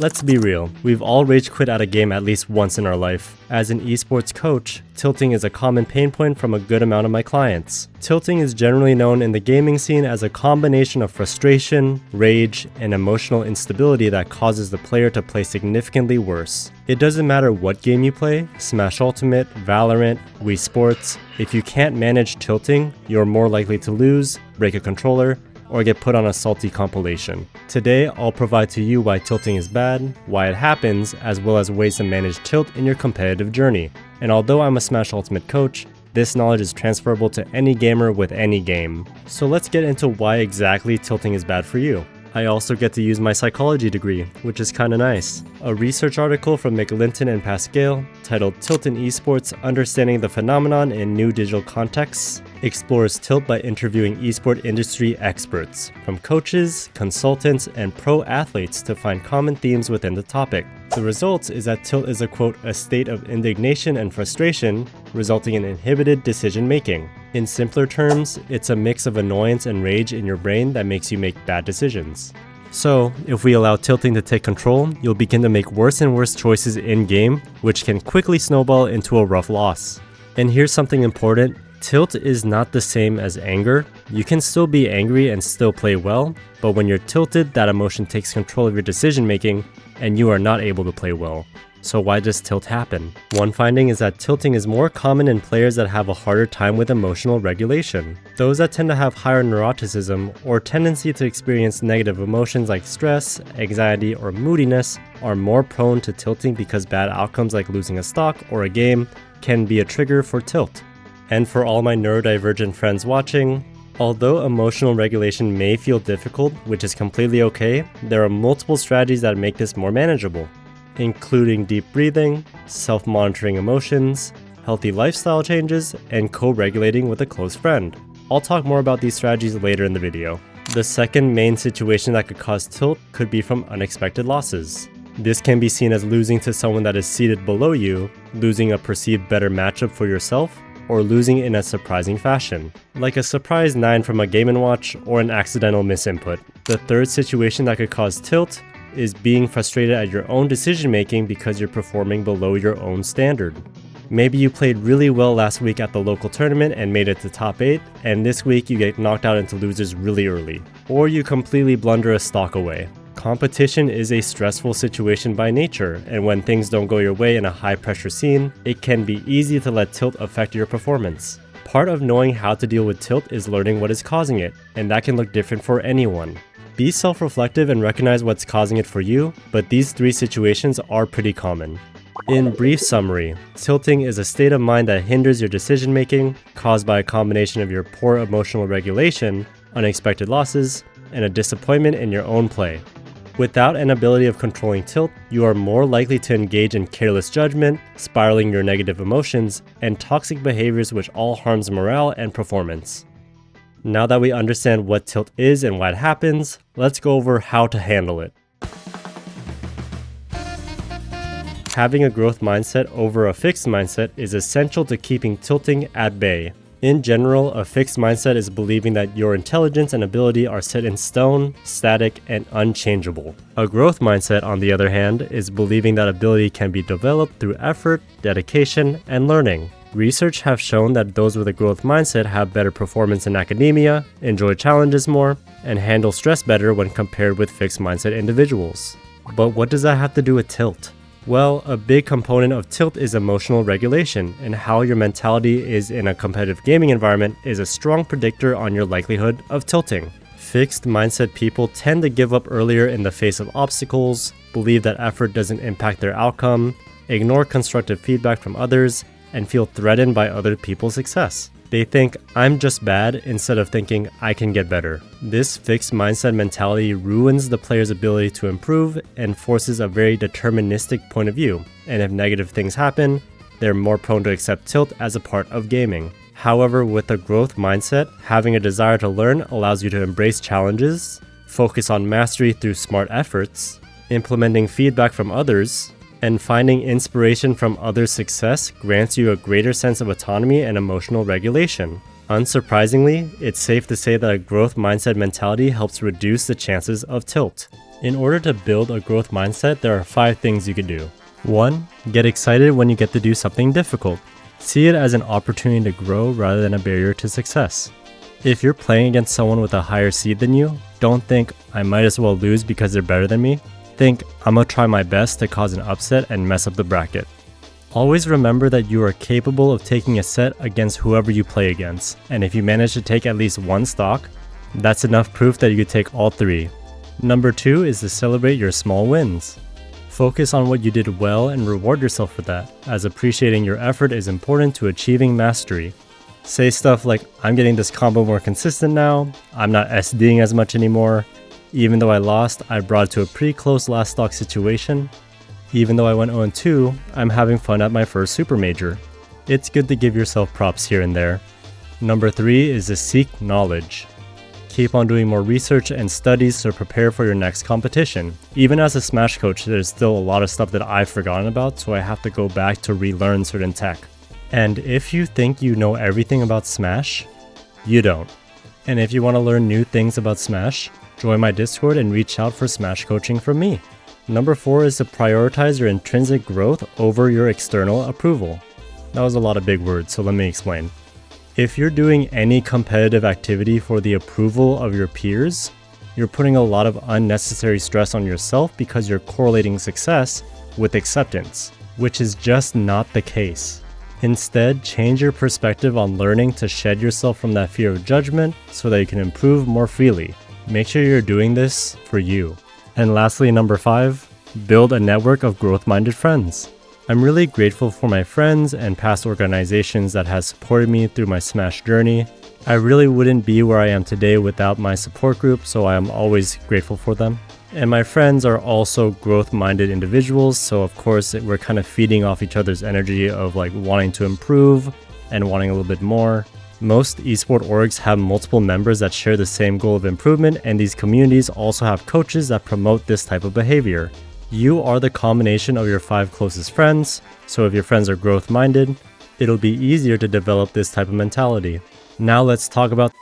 Let's be real, we've all rage quit at a game at least once in our life. As an esports coach, tilting is a common pain point from a good amount of my clients. Tilting is generally known in the gaming scene as a combination of frustration, rage, and emotional instability that causes the player to play significantly worse. It doesn't matter what game you play, Smash Ultimate, Valorant, Wii Sports, if you can't manage tilting, you're more likely to lose, break a controller, or get put on a salty compilation. Today, I'll provide to you why tilting is bad, why it happens, as well as ways to manage tilt in your competitive journey. And although I'm a Smash Ultimate coach, this knowledge is transferable to any gamer with any game. So let's get into why exactly tilting is bad for you. I also get to use my psychology degree, which is kinda nice. A research article from McLinton and Pascal, titled Tilt in Esports: Understanding the Phenomenon in New Digital Contexts, explores tilt by interviewing esport industry experts, from coaches, consultants, and pro athletes to find common themes within the topic. The result is that tilt is a state of indignation and frustration, resulting in inhibited decision making. In simpler terms, it's a mix of annoyance and rage in your brain that makes you make bad decisions. So, if we allow tilting to take control, you'll begin to make worse and worse choices in-game, which can quickly snowball into a rough loss. And here's something important. Tilt is not the same as anger. You can still be angry and still play well, but when you're tilted, that emotion takes control of your decision making, and you are not able to play well. So why does tilt happen? One finding is that tilting is more common in players that have a harder time with emotional regulation. Those that tend to have higher neuroticism or tendency to experience negative emotions like stress, anxiety, or moodiness are more prone to tilting because bad outcomes like losing a stock or a game can be a trigger for tilt. And for all my neurodivergent friends watching, although emotional regulation may feel difficult, which is completely okay, there are multiple strategies that make this more manageable, including deep breathing, self-monitoring emotions, healthy lifestyle changes, and co-regulating with a close friend. I'll talk more about these strategies later in the video. The second main situation that could cause tilt could be from unexpected losses. This can be seen as losing to someone that is seated below you, losing a perceived better matchup for yourself, or losing in a surprising fashion, like a surprise 9 from a Game & Watch or an accidental misinput. The third situation that could cause tilt is being frustrated at your own decision making because you're performing below your own standard. Maybe you played really well last week at the local tournament and made it to top 8, and this week you get knocked out into losers really early, or you completely blunder a stock away. Competition is a stressful situation by nature, and when things don't go your way in a high-pressure scene, it can be easy to let tilt affect your performance. Part of knowing how to deal with tilt is learning what is causing it, and that can look different for anyone. Be self-reflective and recognize what's causing it for you, but these three situations are pretty common. In brief summary, tilting is a state of mind that hinders your decision-making, caused by a combination of your poor emotional regulation, unexpected losses, and a disappointment in your own play. Without an ability of controlling tilt, you are more likely to engage in careless judgment, spiraling your negative emotions, and toxic behaviors which all harms morale and performance. Now that we understand what tilt is and why it happens, let's go over how to handle it. Having a growth mindset over a fixed mindset is essential to keeping tilting at bay. In general, a fixed mindset is believing that your intelligence and ability are set in stone, static, and unchangeable. A growth mindset, on the other hand, is believing that ability can be developed through effort, dedication, and learning. Research have shown that those with a growth mindset have better performance in academia, enjoy challenges more, and handle stress better when compared with fixed mindset individuals. But what does that have to do with tilt? Well, a big component of tilt is emotional regulation, and how your mentality is in a competitive gaming environment is a strong predictor on your likelihood of tilting. Fixed mindset people tend to give up earlier in the face of obstacles, believe that effort doesn't impact their outcome, ignore constructive feedback from others, and feel threatened by other people's success. They think, I'm just bad, instead of thinking, I can get better. This fixed mindset mentality ruins the player's ability to improve and forces a very deterministic point of view. And if negative things happen, they're more prone to accept tilt as a part of gaming. However, with a growth mindset, having a desire to learn allows you to embrace challenges, focus on mastery through smart efforts, implementing feedback from others, and finding inspiration from others' success grants you a greater sense of autonomy and emotional regulation. Unsurprisingly, it's safe to say that a growth mindset mentality helps reduce the chances of tilt. In order to build a growth mindset, there are 5 things you can do. 1. Get excited when you get to do something difficult. See it as an opportunity to grow rather than a barrier to success. If you're playing against someone with a higher seed than you, don't think, I might as well lose because they're better than me. Think, I'm gonna try my best to cause an upset and mess up the bracket. Always remember that you are capable of taking a set against whoever you play against, and if you manage to take at least 1 stock, that's enough proof that you could take all 3. Number 2 is to celebrate your small wins. Focus on what you did well and reward yourself for that, as appreciating your effort is important to achieving mastery. Say stuff like, I'm getting this combo more consistent now, I'm not SDing as much anymore, even though I lost, I brought it to a pretty close last stock situation. Even though I went 0-2, I'm having fun at my first super major. It's good to give yourself props here and there. Number 3 is to seek knowledge. Keep on doing more research and studies to prepare for your next competition. Even as a Smash coach, there's still a lot of stuff that I've forgotten about, so I have to go back to relearn certain tech. And if you think you know everything about Smash, you don't. And if you want to learn new things about Smash, join my Discord and reach out for Smash coaching from me. Number 4 is to prioritize your intrinsic growth over your external approval. That was a lot of big words, so let me explain. If you're doing any competitive activity for the approval of your peers, you're putting a lot of unnecessary stress on yourself because you're correlating success with acceptance, which is just not the case. Instead, change your perspective on learning to shed yourself from that fear of judgment so that you can improve more freely. Make sure you're doing this for you. And lastly, number 5, build a network of growth-minded friends. I'm really grateful for my friends and past organizations that has supported me through my Smash journey. I really wouldn't be where I am today without my support group, so I am always grateful for them. And my friends are also growth-minded individuals, so of course we're kind of feeding off each other's energy of like wanting to improve and wanting a little bit more. Most esport orgs have multiple members that share the same goal of improvement, and these communities also have coaches that promote this type of behavior. You are the combination of your 5 closest friends, so if your friends are growth-minded, it'll be easier to develop this type of mentality. Now let's talk about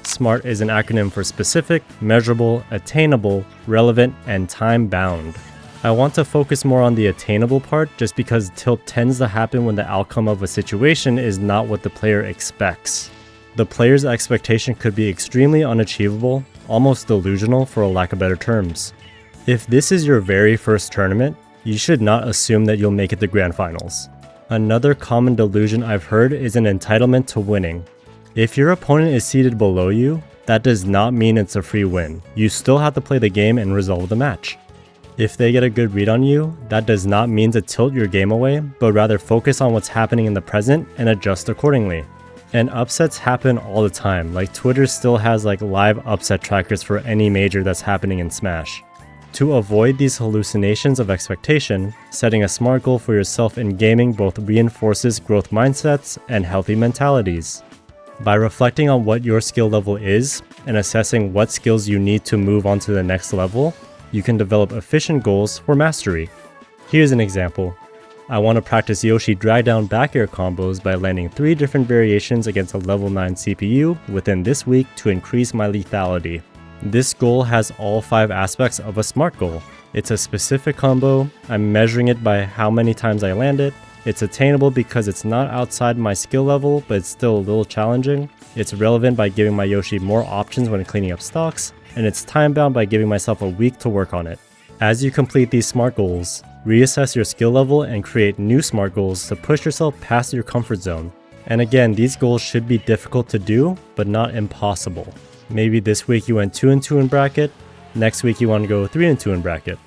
SMART is an acronym for specific, measurable, attainable, relevant, and time-bound. I want to focus more on the attainable part just because tilt tends to happen when the outcome of a situation is not what the player expects. The player's expectation could be extremely unachievable, almost delusional for a lack of better terms. If this is your very first tournament, you should not assume that you'll make it to grand finals. Another common delusion I've heard is an entitlement to winning. If your opponent is seated below you, that does not mean it's a free win. You still have to play the game and resolve the match. If they get a good read on you, that does not mean to tilt your game away, but rather focus on what's happening in the present and adjust accordingly. And upsets happen all the time, like Twitter still has like live upset trackers for any major that's happening in Smash. To avoid these hallucinations of expectation, setting a SMART goal for yourself in gaming both reinforces growth mindsets and healthy mentalities. By reflecting on what your skill level is and assessing what skills you need to move on to the next level, you can develop efficient goals for mastery. Here's an example. I want to practice Yoshi drag down back air combos by landing 3 different variations against a level 9 CPU within this week to increase my lethality. This goal has all 5 aspects of a SMART goal. It's a specific combo, I'm measuring it by how many times I land it, it's attainable because it's not outside my skill level but it's still a little challenging, it's relevant by giving my Yoshi more options when cleaning up stocks, and it's time bound by giving myself a week to work on it. As you complete these SMART goals, reassess your skill level and create new SMART goals to push yourself past your comfort zone. And again, these goals should be difficult to do, but not impossible. Maybe this week you went 2-2 in bracket, next week you want to go 3-2 in bracket.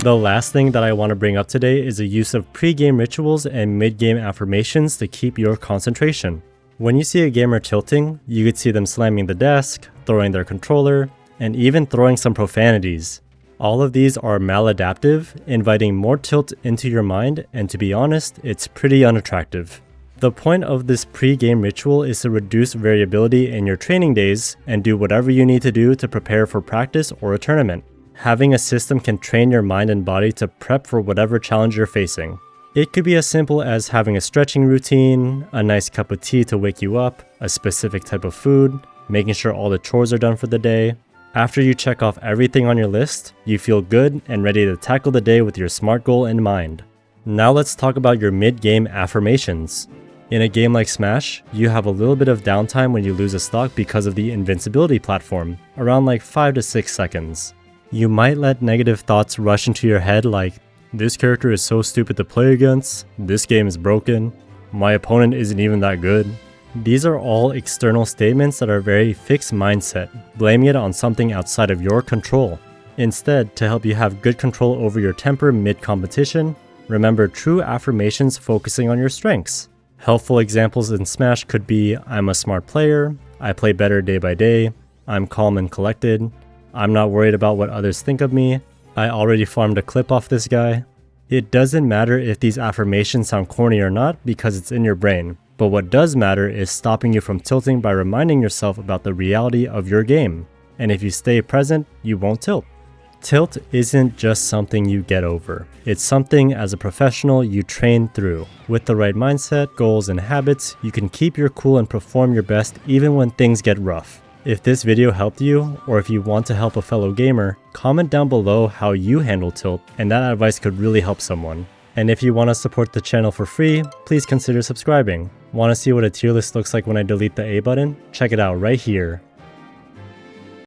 The last thing that I want to bring up today is the use of pre-game rituals and mid-game affirmations to keep your concentration. When you see a gamer tilting, you could see them slamming the desk, throwing their controller, and even throwing some profanities. All of these are maladaptive, inviting more tilt into your mind, and to be honest, it's pretty unattractive. The point of this pre-game ritual is to reduce variability in your training days and do whatever you need to do to prepare for practice or a tournament. Having a system can train your mind and body to prep for whatever challenge you're facing. It could be as simple as having a stretching routine, a nice cup of tea to wake you up, a specific type of food, making sure all the chores are done for the day. After you check off everything on your list, you feel good and ready to tackle the day with your SMART goal in mind. Now let's talk about your mid-game affirmations. In a game like Smash, you have a little bit of downtime when you lose a stock because of the invincibility platform, around like 5 to 6 seconds. You might let negative thoughts rush into your head like, this character is so stupid to play against, this game is broken, my opponent isn't even that good. These are all external statements that are very fixed mindset, blaming it on something outside of your control. Instead, to help you have good control over your temper mid-competition, remember true affirmations focusing on your strengths. Helpful examples in Smash could be, I'm a smart player, I play better day by day, I'm calm and collected, I'm not worried about what others think of me, I already farmed a clip off this guy. It doesn't matter if these affirmations sound corny or not because it's in your brain, but what does matter is stopping you from tilting by reminding yourself about the reality of your game. And if you stay present, you won't tilt. Tilt isn't just something you get over. It's something as a professional you train through. With the right mindset, goals, and habits, you can keep your cool and perform your best even when things get rough. If this video helped you, or if you want to help a fellow gamer, comment down below how you handle tilt, and that advice could really help someone. And if you want to support the channel for free, please consider subscribing. Want to see what a tier list looks like when I delete the A button? Check it out right here.